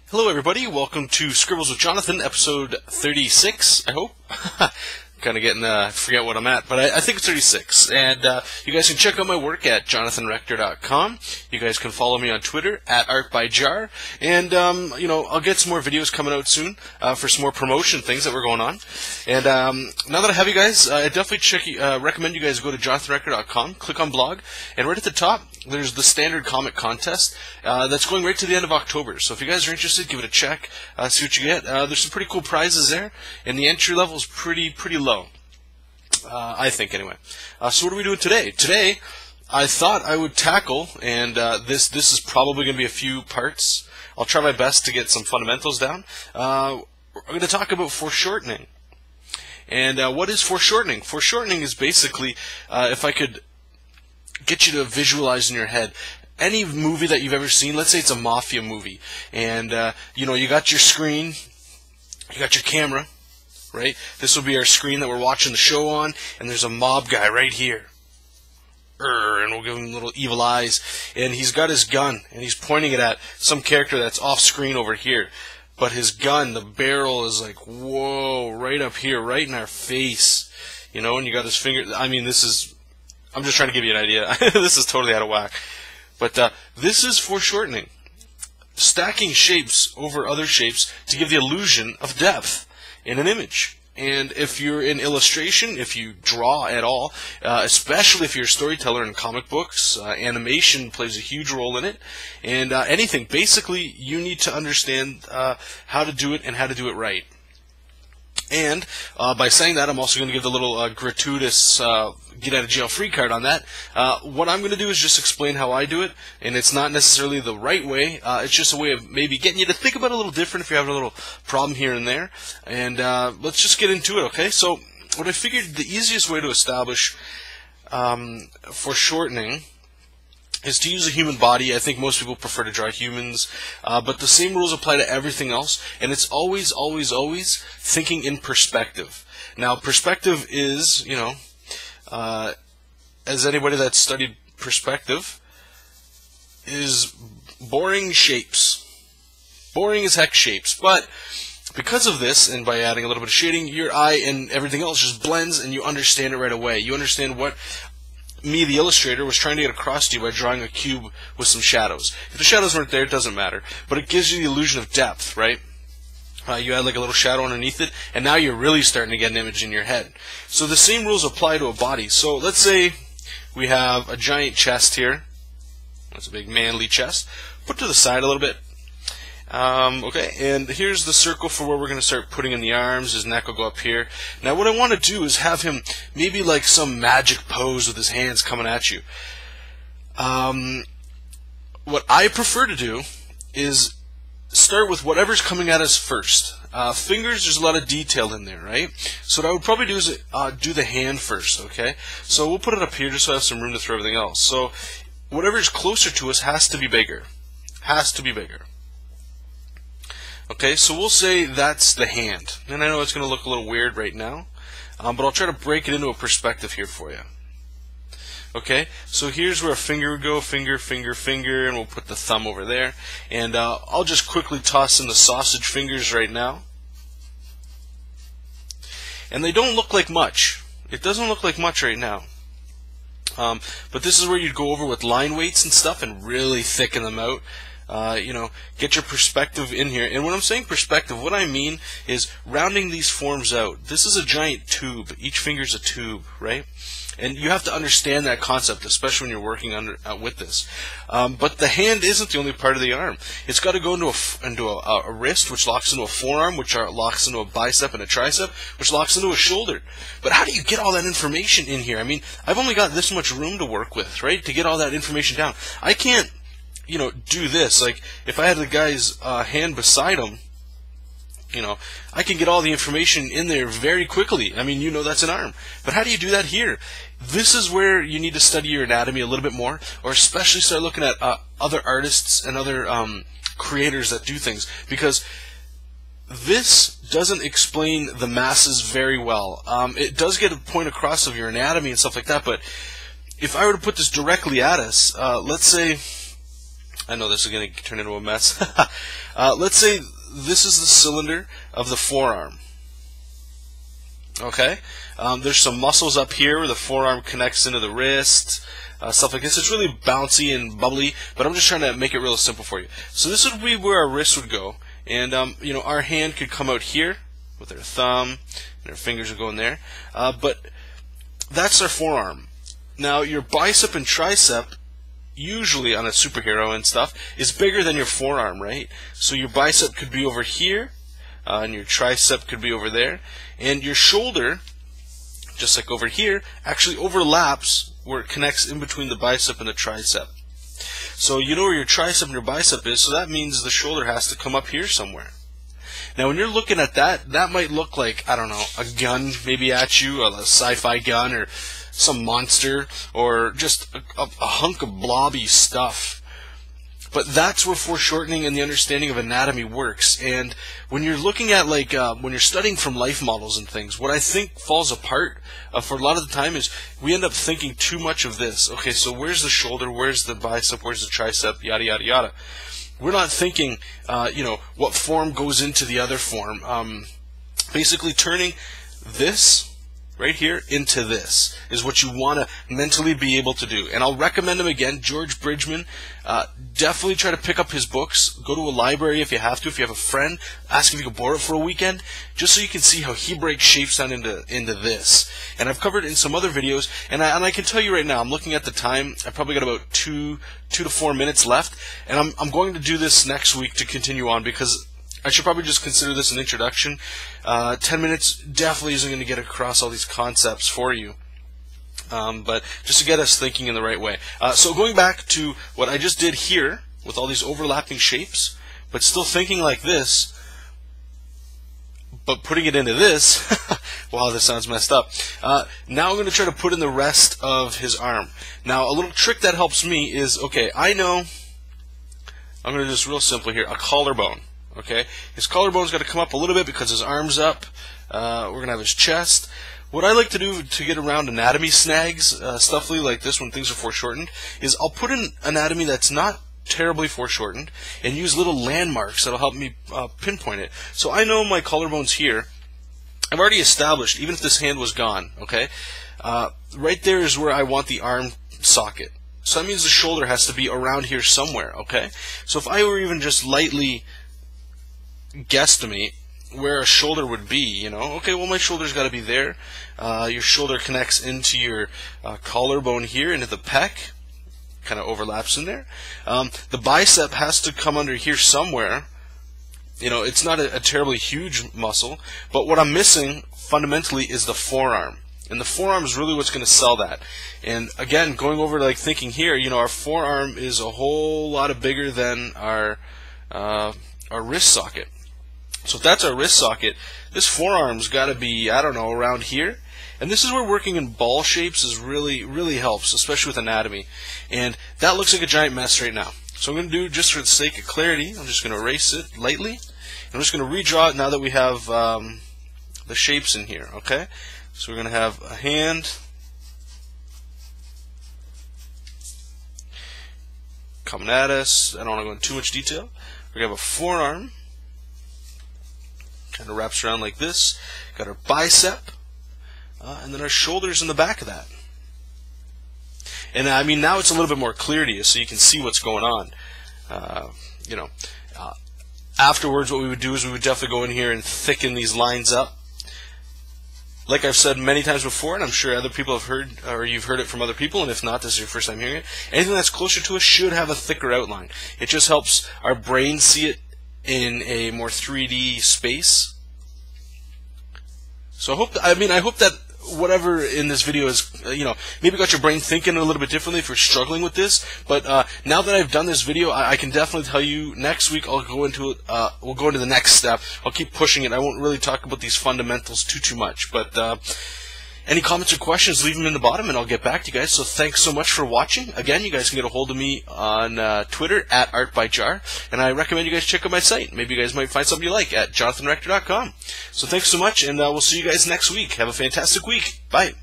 Hello everybody, welcome to Scribbles with Jonathan, episode 36, I hope. Kind of getting, forget what I'm at, but I think it's 36. And you guys can check out my work at jonathanrector.com. You guys can follow me on Twitter at artbyjar. And, I'll get some more videos coming out soon for some more promotion things that we're going on. And now that I have you guys, I definitely recommend you guys go to jonathanrector.com, click on blog, and right at the top, there's the standard comic contest that's going right to the end of October. So if you guys are interested, give it a check, see what you get. There's some pretty cool prizes there, and the entry level is pretty low, I think anyway. So what are we doing today? Today, I thought I would tackle, and this is probably going to be a few parts. I'll try my best to get some fundamentals down. We're going to talk about foreshortening. And what is foreshortening? Foreshortening is basically, if I could get you to visualize in your head any movie that you've ever seen. Let's say it's a mafia movie, and you got your screen, you got your camera, right? This will be our screen that we're watching the show on, and there's a mob guy right here, and we'll give him little evil eyes, and he's got his gun, and he's pointing it at some character that's off screen over here, but his gun, the barrel is like, whoa, right up here, right in our face, and you got his finger. I mean, I'm just trying to give you an idea. This is totally out of whack. But this is foreshortening. Stacking shapes over other shapes to give the illusion of depth in an image. And if you're in illustration, if you draw at all, especially if you're a storyteller in comic books, animation plays a huge role in it. And anything. Basically, you need to understand how to do it and how to do it right. And by saying that, I'm also going to give the little gratuitous get-out-of-jail-free card on that. What I'm going to do is just explain how I do it, and it's not necessarily the right way. It's just a way of maybe getting you to think about it a little different if you're having a little problem here and there. And let's just get into it, okay? So what I figured the easiest way to establish foreshortening is to use a human body. I think most people prefer to draw humans, but the same rules apply to everything else, and it's always thinking in perspective. Now, perspective is, as anybody that's studied perspective, is boring shapes. Boring as heck shapes, but because of this, and by adding a little bit of shading, your eye and everything else just blends, and you understand it right away. You understand what me, the illustrator, was trying to get across to you by drawing a cube with some shadows. If the shadows weren't there, it doesn't matter. But it gives you the illusion of depth, right? You add like a little shadow underneath it, and now you're really starting to get an image in your head. So the same rules apply to a body. So let's say we have a giant chest here. That's a big manly chest. Put to the side a little bit. Okay, and here's the circle for where we're going to start putting in the arms. His neck will go up here. Now what I want to do is have him maybe like some magic pose with his hands coming at you. What I prefer to do is start with whatever's coming at us first. Fingers, there's a lot of detail in there, right? So what I would probably do is do the hand first, okay? So we'll put it up here just so I have some room to throw everything else. So whatever's closer to us has to be bigger. Has to be bigger. Okay, so we'll say that's the hand. And I know it's going to look a little weird right now, but I'll try to break it into a perspective here for you. Okay, so here's where a finger would go, finger, finger, finger, and we'll put the thumb over there. And I'll just quickly toss in the sausage fingers right now. And they don't look like much. It doesn't look like much right now. But this is where you'd go over with line weights and stuff and really thicken them out. Get your perspective in here. And when I'm saying perspective, what I mean is rounding these forms out. This is a giant tube. Each finger is a tube, right? And you have to understand that concept, especially when you're working with this. But the hand isn't the only part of the arm. It's got to go into a wrist, which locks into a forearm, which locks into a bicep and a tricep, which locks into a shoulder. But how do you get all that information in here? I mean, I've only got this much room to work with, right, to get all that information down. I can't do this. Like, if I had the guy's hand beside him, I can get all the information in there very quickly. I mean, that's an arm. But how do you do that here? This is where you need to study your anatomy a little bit more, or especially start looking at other artists and other creators that do things, because this doesn't explain the masses very well. It does get a point across of your anatomy and stuff like that, but if I were to put this directly at us, let's say I know this is going to turn into a mess. Let's say this is the cylinder of the forearm. Okay? There's some muscles up here where the forearm connects into the wrist, stuff like this. It's really bouncy and bubbly, but I'm just trying to make it real simple for you. So this would be where our wrist would go, and you know, our hand could come out here with our thumb, and our fingers would go in there. But that's our forearm. Now, your bicep and tricep, usually on a superhero and stuff, is bigger than your forearm, right? So your bicep could be over here, and your tricep could be over there, and your shoulder, just like over here, actually overlaps where it connects in between the bicep and the tricep. So you know where your tricep and your bicep is, so that means the shoulder has to come up here somewhere. Now when you're looking at that, that might look like, I don't know, a gun maybe at you, a sci-fi gun, or some monster, or just a hunk of blobby stuff. But that's where foreshortening and the understanding of anatomy works. And when you're looking at, like, when you're studying from life models and things, what I think falls apart for a lot of the time is we end up thinking too much of this. Okay, so where's the shoulder, where's the bicep, where's the tricep, yada, yada, yada. We're not thinking, you know, what form goes into the other form. Basically turning this right here into this is what you want to mentally be able to do. And I'll recommend him again, George Bridgman. Definitely try to pick up his books. Go to a library if you have to. If you have a friend, ask if you can borrow it for a weekend, just so you can see how he breaks shapes down into this. And I've covered it in some other videos, and I can tell you right now, I'm looking at the time, I've probably got about 2 to 4 minutes left, and I'm going to do this next week to continue on, because I should probably just consider this an introduction. 10 minutes definitely isn't going to get across all these concepts for you. But just to get us thinking in the right way. So going back to what I just did here, with all these overlapping shapes, but still thinking like this, but putting it into this, wow, this sounds messed up. Now I'm going to try to put in the rest of his arm. Now a little trick that helps me is, okay, I know, I'm going to do this real simple here, a collarbone. Okay, his collarbone's got to come up a little bit because his arm's up. We're going to have his chest. What I like to do to get around anatomy snags, stuffly like this when things are foreshortened, is I'll put in anatomy that's not terribly foreshortened and use little landmarks that'll help me pinpoint it. So I know my collarbone's here. I've already established, even if this hand was gone, okay, right there is where I want the arm socket. So that means the shoulder has to be around here somewhere, okay? So if I were even just lightly guesstimate where a shoulder would be, you know, okay, well, my shoulder's got to be there. Your shoulder connects into your collarbone here, into the pec, kind of overlaps in there. The bicep has to come under here somewhere. You know, it's not a terribly huge muscle, but what I'm missing fundamentally is the forearm. And the forearm is really what's going to sell that. And again, going over like thinking here, you know, our forearm is a whole lot bigger than our wrist socket. So if that's our wrist socket, this forearm's got to be, I don't know, around here. And this is where working in ball shapes is really helps, especially with anatomy. And that looks like a giant mess right now. So I'm going to do, just for the sake of clarity, I'm just going to erase it lightly. I'm just going to redraw it now that we have the shapes in here, okay? So we're going to have a hand, coming at us. I don't want to go into too much detail. We're going to have a forearm, kind of wraps around like this. Got our bicep, and then our shoulders in the back of that. And I mean, now it's a little bit more clear to you, so you can see what's going on. You know, afterwards, what we would do is we would definitely go in here and thicken these lines up. Like I've said many times before, and I'm sure other people have heard, or you've heard it from other people, and if not, this is your first time hearing it, anything that's closer to us should have a thicker outline. It just helps our brain see it in a more 3D space. So I hope that whatever in this video is, you know, maybe got your brain thinking a little bit differently if you're struggling with this. But now that I've done this video, I can definitely tell you next week I'll go into it. We'll go into the next step. I'll keep pushing it. I won't really talk about these fundamentals too much. But any comments or questions, leave them in the bottom, and I'll get back to you guys. So thanks so much for watching. Again, you guys can get a hold of me on Twitter at ArtByJar, and I recommend you guys check out my site. Maybe you guys might find something you like at JonathanRector.com. So thanks so much, and we'll see you guys next week. Have a fantastic week. Bye.